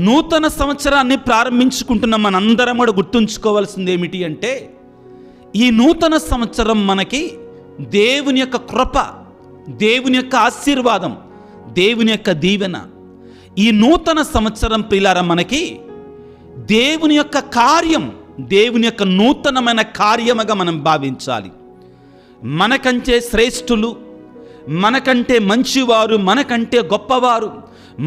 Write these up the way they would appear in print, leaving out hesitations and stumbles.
నూతన సంవత్సరాన్ని ప్రారంభించుకుంటున్న మనందరం కూడా గుర్తుంచుకోవాల్సింది ఏమిటి అంటే, ఈ నూతన సంవత్సరం మనకి దేవుని యొక్క కృప, దేవుని యొక్క ఆశీర్వాదం, దేవుని యొక్క దీవెన. ఈ నూతన సంవత్సరం పిల్లారా మనకి దేవుని యొక్క కార్యం, దేవుని యొక్క నూతనమైన కార్యముగా మనం భావించాలి. మనకంటే శ్రేష్ఠులు, మనకంటే మంచివారు, మనకంటే గొప్పవారు,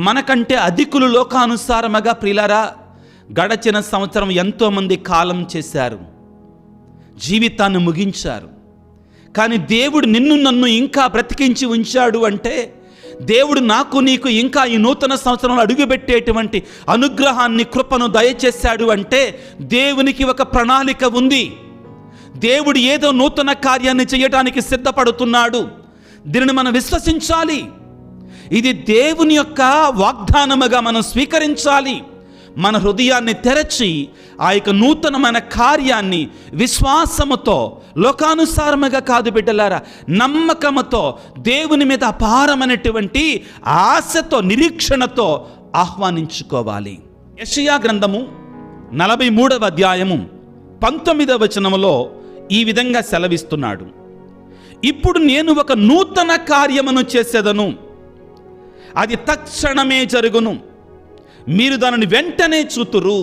మనకంటే అధికులు లోకానుసారముగా ప్రియులారా గడచిన సంవత్సరం ఎంతోమంది కాలం చేశారు, జీవితాన్ని ముగించారు. కానీ దేవుడు నిన్ను నన్ను ఇంకా బ్రతికించి ఉంచాడు అంటే, దేవుడు నాకు నీకు ఇంకా ఈ నూతన సంవత్సరంలో అడుగుపెట్టేటువంటి అనుగ్రహాన్ని, కృపను దయచేశాడు అంటే దేవునికి ఒక ప్రణాళిక ఉంది. దేవుడు ఏదో నూతన కార్యాన్ని చేయడానికి సిద్ధపడుతున్నాడు. దీనిని మనం విశ్వసించాలి. ఇది దేవుని యొక్క వాగ్దానముగా మనం స్వీకరించాలి. మన హృదయాన్ని తెరచి ఆ యొక్క నూతనమైన కార్యాన్ని విశ్వాసముతో, లోకానుసారముగా కాదు బిడ్డలారా, నమ్మకముతో, దేవుని మీద అపారమైనటువంటి ఆశతో, నిరీక్షణతో ఆహ్వానించుకోవాలి. యెషయా గ్రంథము 43వ అధ్యాయము 19వ వచనములో ఈ విధంగా సెలవిస్తున్నాడు. ఇప్పుడు నేను ఒక నూతన కార్యమును చేసేదను, అది తక్షణమే జరుగును, మీరు దానిని వెంటనే చూతురు.